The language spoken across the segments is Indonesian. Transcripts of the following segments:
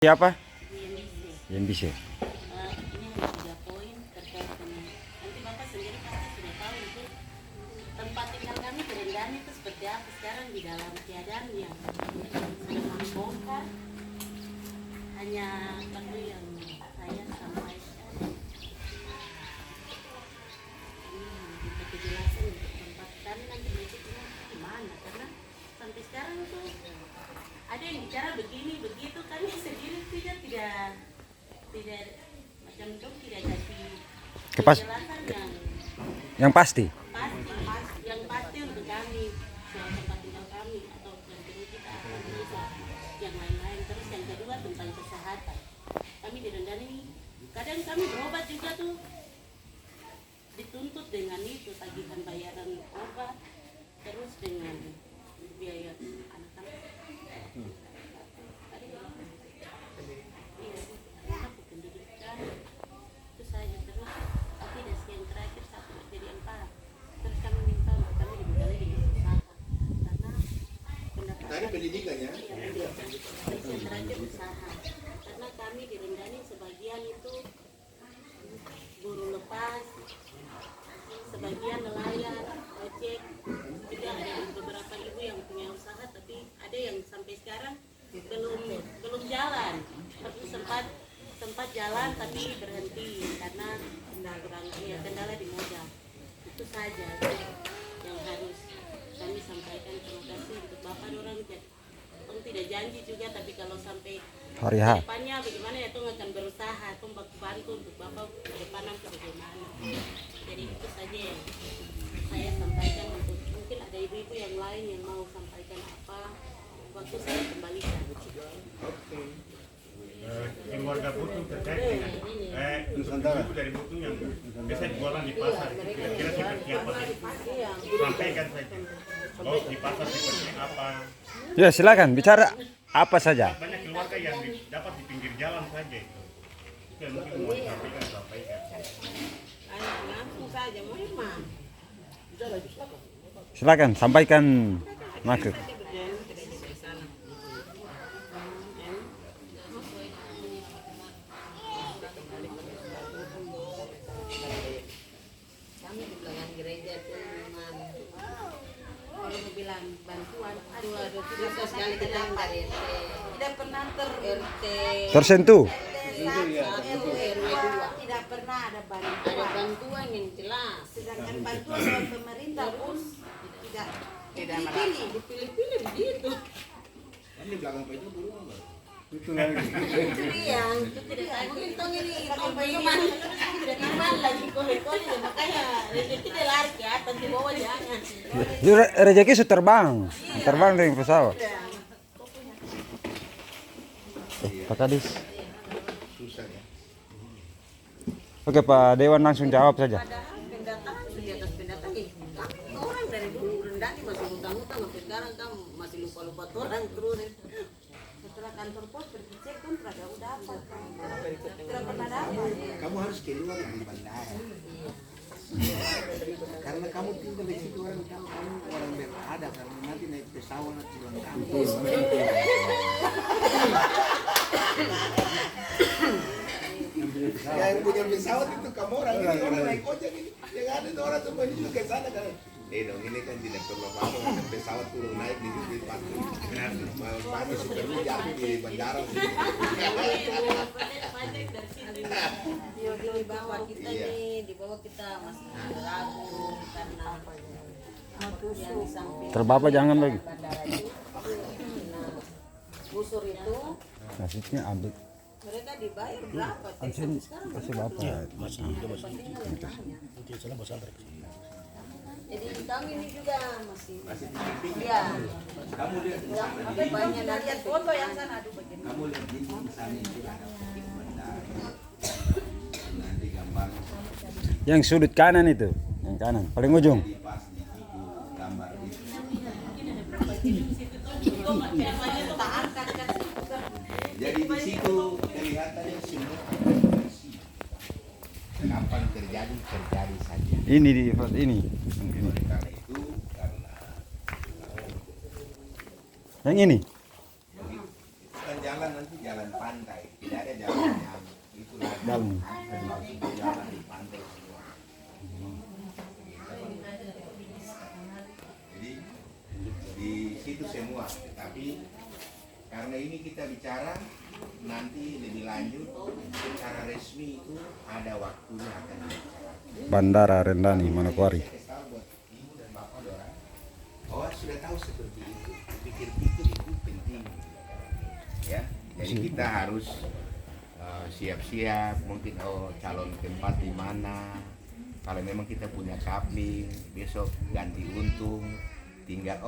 Siapa? INBC. Yang bisa. Ini hanya 3 poin terkait dengan nanti Bapak sendiri pasti sudah tahu itu tempat tinggal kami Kerendani itu seperti apa sekarang di dalam keadaan yang sudah membongkar. Hanya perlu yang saya sampaikan. Ini kita kejelasan untuk tempat kami nanti berikutnya gimana karena sampai sekarang tuh ada yang bicara begini begitu kami sendiri tidak macam itu tidak kasih kejelasan Yang pasti. yang pasti untuk kami soal tempat tinggal kami atau yang kedua kita akan bisa yang lain-lain. Terus yang kedua tentang kesehatan kami di Rendang ini kadang kami berobat juga tuh dituntut dengan itu tagihan bayaran obat terus dengan biaya anak-anak. Itu saja terus tapi yang terakhir satu jadi 4 terus kami minta untuk kami dibekali dengan usaha karena pendapatan Tadi pendidikannya terus yang terakhir usaha karena kami di Rendani sebagian itu buruh lepas sebagian nelayan ojek juga ada beberapa ibu yang punya usaha tapi ada yang sampai sekarang belum jalan tapi sempat jalan tapi berhenti karena kendala di modal. Itu saja yang harus kami sampaikan. Terima kasih untuk Bapak orang tidak janji juga tapi kalau sampai Hari H. depannya bagaimana ya tuh akan berusaha tuh bantu untuk Bapak ke depan bagaimana. Jadi itu saja yang saya sampaikan untuk mungkin ada ibu-ibu yang lain yang mau sampaikan apa waktu saya kembalikan. Keluarga Butung terkait dengan ibu dari Butung yang biasa jualan di pasar kira-kira seperti apa sampaikan saja di pasar seperti apa Ya silakan bicara apa saja. banyak keluarga yang dapat di pinggir jalan saja itu yang mungkin mau sampaikan Langsung saja mau imam. Silakan sampaikan maksud. Kami di belakang gereja itu memang kalau bilang bantuan aduh tidak sekali kita dari tidak pernah RT Tersentuh. tidak pernah ada bantuan yang jelas sedangkan bantuan dari pemerintah pun tidak dipilih begitu. kan di belakang Pak itu dulu apa? Itu dia mungkin tong ini iman tidak iman lagi kole-kole makanya rezeki dia lari ke atas di bawah jangan Rezeki sudah terbang dari pesawat. Pak Kadis. Susah ya. Oke Pak Dewan langsung jawab saja. padahal pendataan di atas pendataan orang dari dulu Rendani masih hutang-hutang sampai sekarang kamu masih lupa-lupa orang terus setelah kantor pos pergi cek kan tidak udah apa tidak pernah dapat. Kamu harus keluar dari bandara. Karena kamu tinggal di situ kamu orang berada karena nanti naik pesawat pulang kampung. Yang punya pesawat itu kamu orang ini orang naik ojek ini. Yang ada itu orang semua itu ke sana kan. Dong ini kan tidak perlu apa-apa ada pesawat turun naik di situ pasti. Pasti super jatuh di bandara. Di bawah kita nih, di bawah kita masih ragu karena yang di samping Terbapak jangan lagi. bandara itu, nah, busur itu Nasibnya ambil. mereka dibayar berapa? Ansin kasih bapak. Jadi kami ini juga masih iya. Kamu lihat Apa banyak lihat foto yang sana aduh bagaimana? kamu lihat di sana itu ada bandara. Nanti gambar Yang sudut kanan itu, yang kanan paling ujung. pas di situ gambar itu. Jadi di situ kelihatannya semua bersih. Kapan terjadi saja. Ini di ini. Karena itu karena Yang ini. kan jalan nanti jalan pantai. baik. Tidak ada jalan yang itu lagi. Dalam. Langsung jalan di pantai semua. Jadi di situ semua. Tapi karena ini kita bicara nanti lebih lanjut secara resmi itu ada waktunya akan dibicara. Bandara Rendani, Manokwari. Saya kasih tahu buat ibu dan bapak orang, oh sudah tahu seperti itu. Pikir-pikir itu penting. Ya, jadi kita harus siap-siap. Mungkin calon tempat di mana. Kalau memang kita punya kapling, besok ganti untung. Tinggal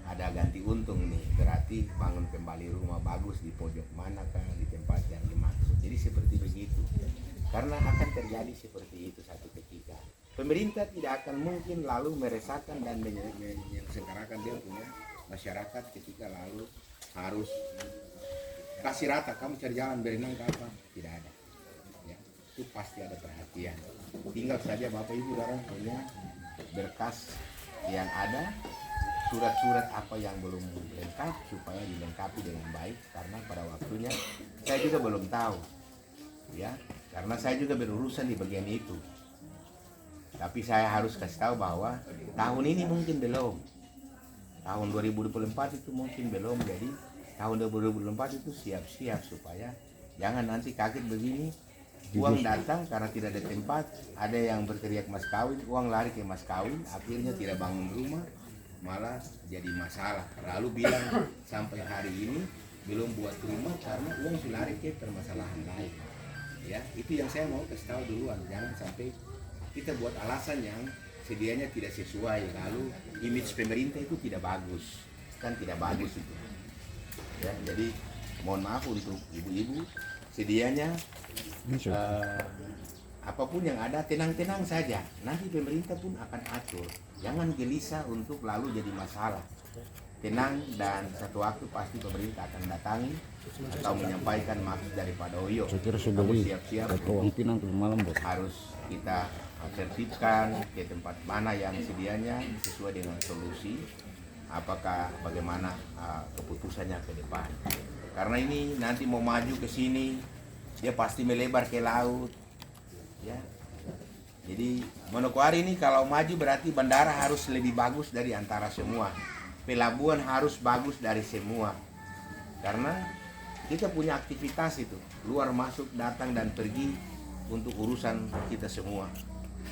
ada ganti untung nih, berarti bangun kembali rumah bagus di pojok manakah, di tempat yang dimaksud. Jadi seperti begitu. Karena akan terjadi seperti itu satu ketika. Pemerintah tidak akan mungkin lalu meresahkan dan menyelenggarakan dia punya masyarakat ketika lalu harus kasih rata, kamu cari jalan berenang ke apa? Tidak ada. Ya, itu pasti ada perhatian. Tinggal saja Bapak Ibu orang punya berkas yang ada, surat-surat apa yang belum lengkap supaya dilengkapi dengan baik, karena pada waktunya saya juga belum tahu. Ya, karena saya juga berurusan di bagian itu. Tapi saya harus kasih tahu bahwa tahun ini mungkin belum. Tahun 2024 itu mungkin belum. Jadi tahun 2024 itu siap-siap supaya jangan nanti kaget begini. Uang datang karena tidak ada tempat. Ada yang berteriak mas kawin, uang lari ke mas kawin. Akhirnya tidak bangun rumah, malah jadi masalah. Lalu bilang sampai hari ini belum buat rumah karena uang sudah lari ke permasalahan lain. Ya, itu yang saya mau kasih tahu duluan. Jangan sampai kita buat alasan yang sedianya tidak sesuai, lalu image pemerintah itu tidak bagus, kan tidak bagus itu. Ya, jadi mohon maaf untuk ibu-ibu, sedianya apapun yang ada tenang-tenang saja. Nanti pemerintah pun akan atur. Jangan gelisah untuk lalu jadi masalah. Tenang, dan satu waktu pasti pemerintah akan datangi atau menyampaikan maksud daripada Oyo. Saya kira sudah Kamu beli siap-siap uang pinang ke malam, Bos. harus kita tertibkan ke tempat mana yang sedianya sesuai dengan solusi, apakah bagaimana keputusannya ke depan. Karena ini nanti mau maju ke sini, dia pasti melebar ke laut, ya. Jadi Manokwari ini kalau maju berarti bandara harus lebih bagus dari antara semua. Pelabuhan harus bagus dari semua. Karena kita punya aktivitas itu, luar masuk, datang dan pergi untuk urusan kita semua.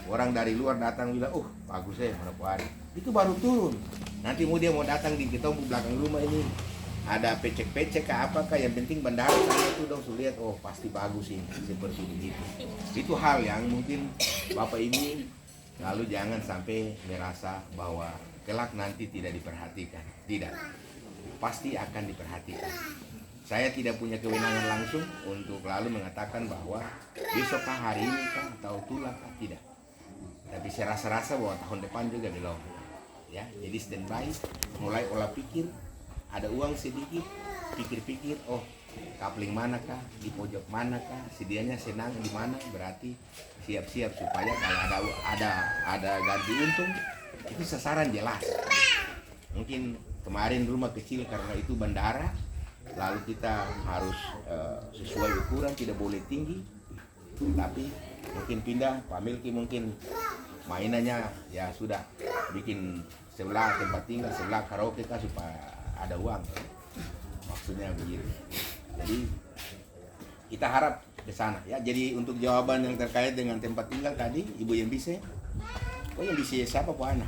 Orang dari luar datang bilang, bagus ya Manokwari. Itu baru turun. Nanti dia mau datang di ketemu belakang rumah ini, ada pecek-pecek ke apakah, yang penting bandara sana itu dong sudah lihat, pasti bagus ini, seperti begitu. Itu hal yang mungkin Bapak Ibu lalu jangan sampai merasa bahwa kelak nanti tidak diperhatikan. Tidak, pasti akan diperhatikan. Saya tidak punya kewenangan langsung untuk lalu mengatakan bahwa besokkah, hari ini kah, atau itulah kah, tidak. Tapi saya rasa-rasa bahwa tahun depan juga belum. Ya, jadi standby, mulai olah pikir, ada uang sedikit, pikir-pikir, kapling manakah, di pojok manakah, sedianya senang di mana, berarti siap-siap supaya kalau ada ganti untung, itu sasaran jelas. Mungkin kemarin rumah kecil karena itu bandara, lalu kita harus sesuai ukuran, tidak boleh tinggi, tapi mungkin pindah, Pak Milki mungkin mainannya ya sudah bikin sebelah tempat tinggal, sebelah karaoke kah, supaya ada uang, maksudnya begitu. Jadi kita harap ke sana ya. Jadi untuk jawaban yang terkait dengan tempat tinggal tadi, Ibu yang bisa, yang bisa siapa Pak Ana?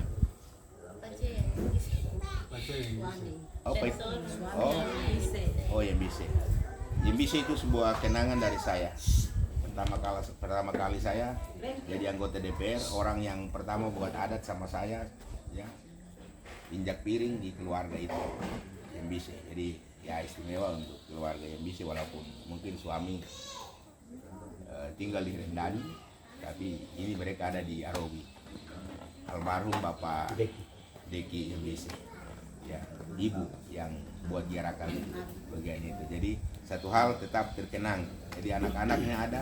Yang bisa. Yang bisa itu sebuah kenangan dari saya. Pertama kali saya jadi anggota DPR, orang yang pertama buat adat sama saya, ya, injak piring di keluarga itu yang bisa. Jadi ya istimewa untuk keluarga yang bisa, walaupun mungkin suami tinggal di Rendani, tapi ini mereka ada di Arowi. Almarhum Bapak Deki yang bisa, ya, ibu yang buat diarahkan bagian itu. Jadi satu hal tetap terkenang. Jadi anak-anaknya ada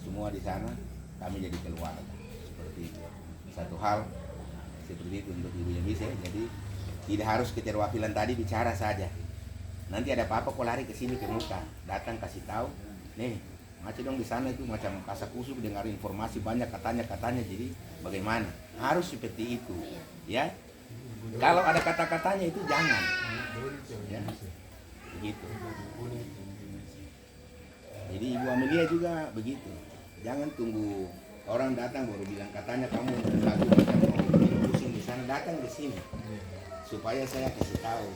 semua di sana, kami jadi keluarga seperti itu. Satu hal seperti itu untuk ibu yang bisa. Jadi tidak harus keterwakilan tadi bicara saja. Nanti ada apa-apa kok lari ke sini ke muka, datang kasih tahu, nih macam dong di sana itu macam kasakusuk dengar informasi banyak katanya, jadi bagaimana? Harus seperti itu, ya. Kalau ada kata-katanya itu jangan, ya, begitu. Jadi Ibu Amelia juga begitu, jangan tunggu orang datang baru bilang katanya kamu lagu macam mau pusing di sana, datang di sini supaya saya kasih tahu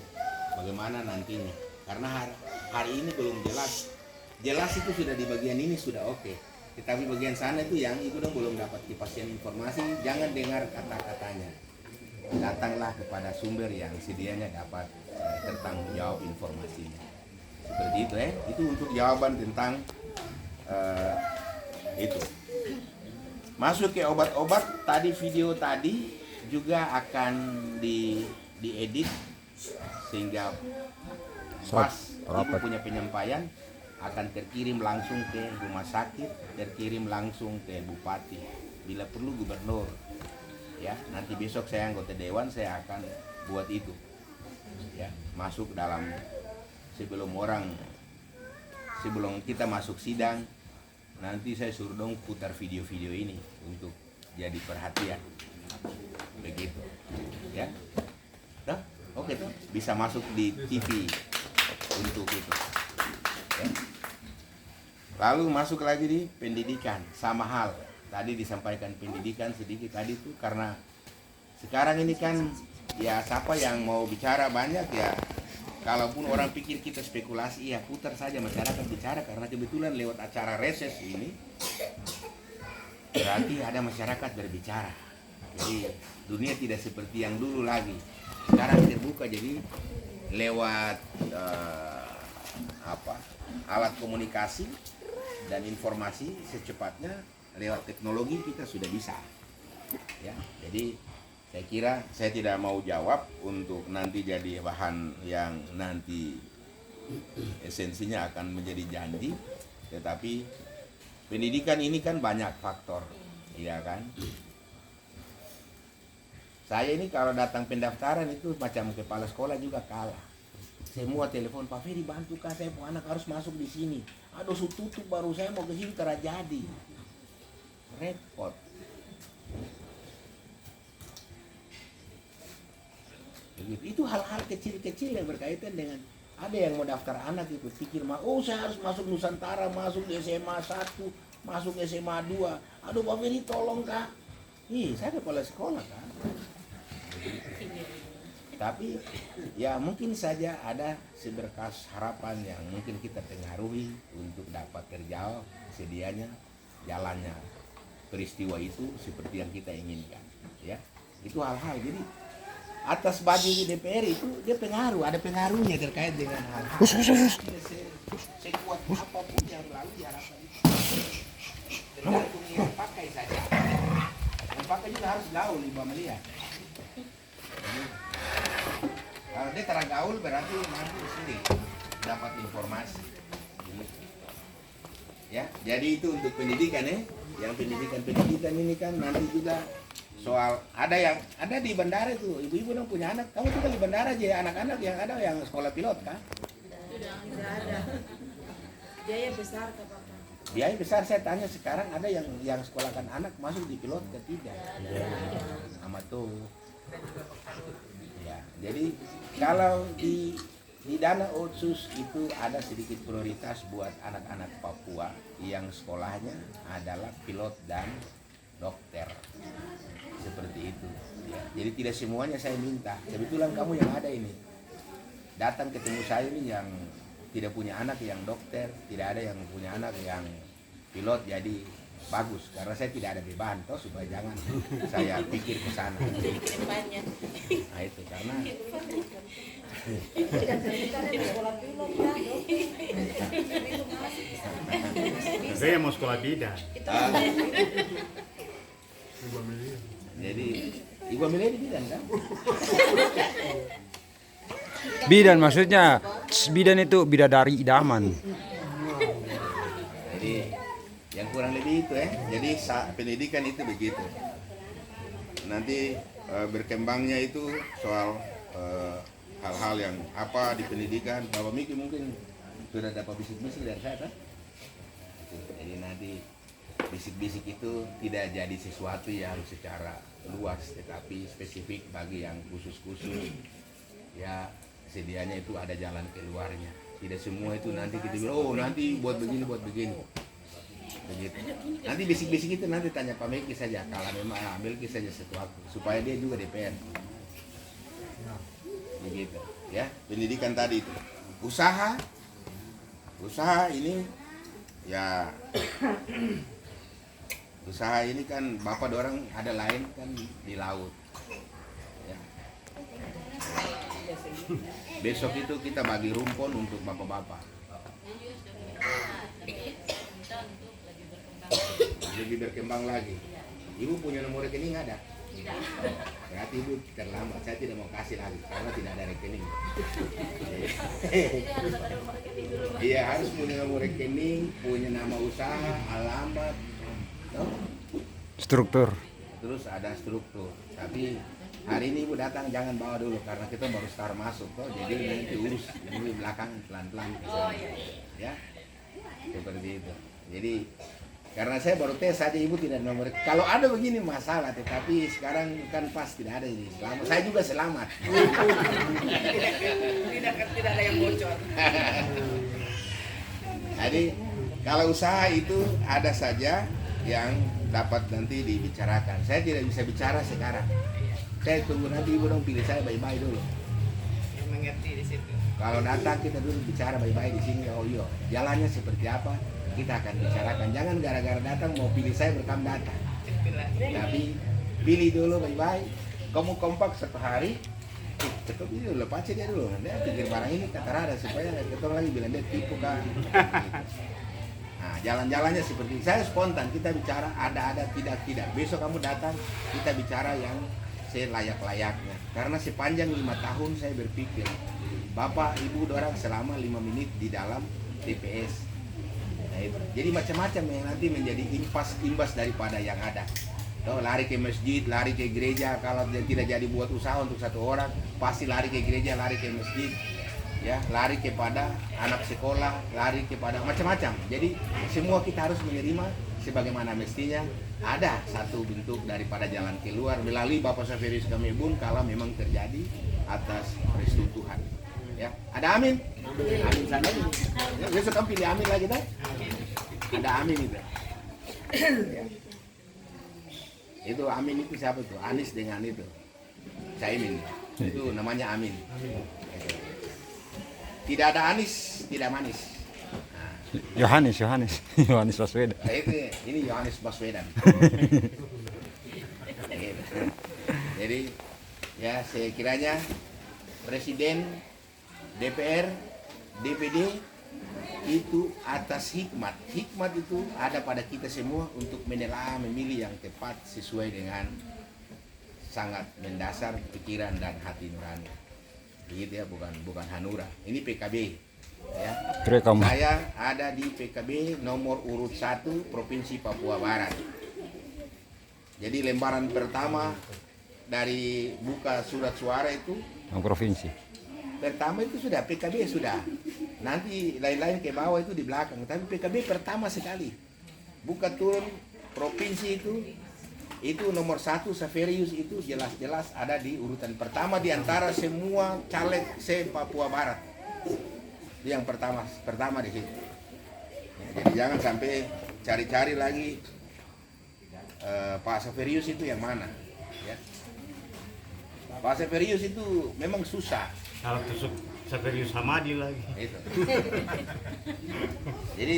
bagaimana nantinya. Karena hari ini belum jelas itu sudah di bagian ini sudah oke. Tetapi bagian sana itu yang ibu dong belum dapat kepastian informasi, jangan dengar kata-katanya. Datanglah kepada sumber yang sedianya dapat bertanggung jawab informasinya. Seperti itu itu untuk jawaban tentang itu. Masuk ke obat-obat, tadi video tadi juga akan diedit sehingga pas ibu punya penyampaian akan terkirim langsung ke rumah sakit, terkirim langsung ke bupati, bila perlu gubernur. Ya, nanti besok saya anggota dewan, saya akan buat itu. Ya, masuk dalam sebelum kita masuk sidang, nanti saya suruh dong putar video-video ini untuk jadi perhatian. Begitu. Ya. Dah, oke tuh, bisa masuk di TV untuk itu. Ya. Lalu masuk lagi di pendidikan, sama hal. Tadi disampaikan pendidikan sedikit tadi tuh karena sekarang ini kan ya siapa yang mau bicara banyak ya. Kalaupun orang pikir kita spekulasi, ya putar saja masyarakat bicara karena kebetulan lewat acara reses ini berarti ada masyarakat berbicara. Jadi dunia tidak seperti yang dulu lagi. Sekarang terbuka, jadi lewat alat komunikasi dan informasi secepatnya lewat teknologi kita sudah bisa. Ya, jadi saya kira saya tidak mau jawab untuk nanti jadi bahan yang nanti esensinya akan menjadi janji, tetapi pendidikan ini kan banyak faktor, ya kan? Saya ini kalau datang pendaftaran itu macam kepala sekolah juga kalah. Semua telepon, Pak Ferry bantu kak, saya anak harus masuk di sini. Aduh, tutup baru saya mau ke sini terjadi. Repot. Begitu. Itu hal-hal kecil-kecil yang berkaitan dengan ada yang mau daftar anak itu pikir saya harus masuk Nusantara, masuk di SMA 1, masuk SMA 2. Aduh Pak Ferry tolong kak. Saya kepala sekolah kan. Tapi ya mungkin saja ada seberkas harapan yang mungkin kita pengaruhi untuk dapat terjawab sedianya jalannya peristiwa itu seperti yang kita inginkan, ya. Itu hal-hal, jadi atas baju di DPR itu dia ada pengaruhnya terkait dengan hal-hal. Sekuat apapun yang lalu diharapkan itu tergantung yang pakai saja. Yang pakai juga harus gaul, Ibu Amelia. Kalau dia terang gaul berarti nanti sendiri dapat informasi. Ya, jadi itu untuk pendidikan ya. Yang pendidikan ini kan nanti juga soal ada di bandara itu, ibu-ibu dong punya anak, kamu juga di bandara aja ya, anak-anak yang ada yang sekolah pilot kan? Tidak ada. Biaya besar ke Bapak? Biaya besar, saya tanya sekarang ada yang sekolahkan anak masuk di pilot ke tidak? Amat tuh. Ya, jadi kalau di dana otsus itu ada sedikit prioritas buat anak-anak Papua yang sekolahnya adalah pilot dan dokter, seperti itu. Ya, jadi tidak semuanya saya minta. Kebetulan kamu yang ada ini datang ketemu saya ini yang tidak punya anak yang dokter, tidak ada yang punya anak yang pilot, jadi bagus karena saya tidak ada beban toh supaya jangan saya pikir ke sana. Nah itu karena saya mau sekolah bidan. Jadi Ibu Amelia di bidan kan? Bidan maksudnya bidan itu bidadari idaman. Jadi yang kurang lebih itu Jadi pendidikan itu begitu. Nanti berkembangnya itu soal hal-hal yang apa di pendidikan. Bapak Miki mungkin sudah dapat bisik-bisik dari saya kan? Jadi nanti bisik-bisik itu tidak jadi sesuatu yang secara luas, tetapi spesifik bagi yang khusus-khusus. Ya sedianya itu ada jalan keluarnya. Tidak semua itu nanti kita bilang, oh nanti buat begini, begitu. Nanti bisik-bisik itu nanti tanya Pak Meki saja, kalau memang ambil saja sesuatu supaya dia juga DPR. Begitu, ya. Pendidikan tadi itu. Usaha ini ya usaha ini kan bapak dorang ada lain kan di laut. Ya. Besok itu kita bagi rumpon untuk bapak-bapak. Lebih berkembang lagi. Ibu punya nomor rekening ada? Tidak. Berarti ibu terlambat. Saya tidak mau kasih lagi karena tidak ada rekening. Iya harus punya nomor rekening, punya nama usaha, alamat, Struktur. terus ada struktur. Tapi hari ini ibu datang jangan bawa dulu karena kita baru start masuk toh. Jadi nanti urus dulu belakang pelan-pelan. Ya, seperti itu. Jadi karena saya baru tes saja ibu tidak ada nomor. Kalau ada begini masalah, tetapi sekarang kan pas tidak ada ini. Selamat. Saya juga selamat. Tidak ada yang bocor. Jadi kalau usaha itu ada saja yang dapat nanti dibicarakan. Saya tidak bisa bicara sekarang. Saya tunggu nanti ibu dong pilih saya baik-baik dulu. Yang mengerti di situ. Kalau datang kita dulu bicara baik-baik di sini. Oh iya, jalannya seperti apa? Kita akan bicarakan. Jangan gara-gara datang mau pilih saya berkam datang. Tapi pilih dulu baik-baik. Kamu kompak satu hari. Cepat ini lepas aja dia dulu. Dia pikir barang ini kata rada supaya kita lagi bilang dia tipu kan. Nah, jalan-jalannya seperti saya spontan kita bicara ada tidak. Besok kamu datang kita bicara yang selayak-layaknya. Karena sepanjang 5 tahun saya berpikir Bapak Ibu dorang selama 5 menit di dalam TPS. Nah, jadi macam-macam yang nanti menjadi imbas daripada yang ada. Tuh, lari ke masjid, lari ke gereja. Kalau dia tidak jadi buat usaha untuk satu orang, pasti lari ke gereja, lari ke masjid, ya, lari kepada anak sekolah, lari kepada macam-macam. Jadi semua kita harus menerima sebagaimana mestinya. Ada satu bentuk daripada jalan keluar melalui Bapak Saverius Gamebun kalau memang terjadi atas restu Tuhan. Ya, ada amin. Amin sana. Ya, besok kamu pilih amin lagi, tak? Ada amin itu. Ya. Itu amin itu siapa tuh? Anies dengan itu Caimin. Itu namanya amin. Tidak ada Anies, tidak manis. Nah, Yohanes Baswedan. ini Yohanes Baswedan. Jadi ya sekiranya Presiden, DPR, DPD itu atas hikmat. Hikmat itu ada pada kita semua untuk menelaah, memilih yang tepat sesuai dengan sangat mendasar pikiran dan hati nurani. Begitu ya, bukan hanura. Ini PKB. Ya. Saya ada di PKB nomor urut 1 Provinsi Papua Barat. Jadi lembaran pertama dari buka surat suara itu provinsi. Pertama itu sudah PKB sudah. Nanti lain-lain ke bawah itu di belakang. Tapi PKB pertama sekali. Buka turun provinsi itu nomor 1 Saverius itu jelas-jelas ada di urutan pertama di antara semua caleg se-Papua Barat. Itu yang pertama di situ. Jadi jangan sampai cari-cari lagi Pak Saverius itu yang mana. Ya. Pak Saverius itu memang susah. Kalau tusuk Saverius Hamadi lagi. Itu. Jadi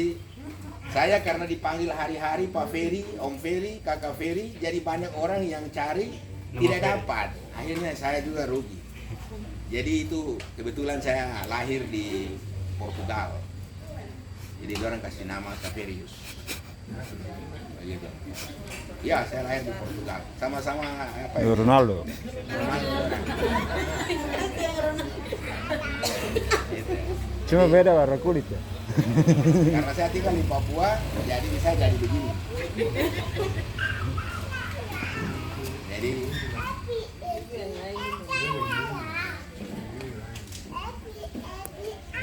saya karena dipanggil hari-hari Pak Ferry, Om Ferry, Kakak Ferry, jadi banyak orang yang cari tidak dapat. Akhirnya saya juga rugi. Jadi itu kebetulan saya lahir di Portugal. Jadi orang kasih nama Saverius. Begitu. Ya, saya lahir di Portugal. Sama-sama apa ya? Ronaldo. Cuma beda warna kulit ya. Karena saya tinggal di Papua, jadi bisa jadi begini. Jadi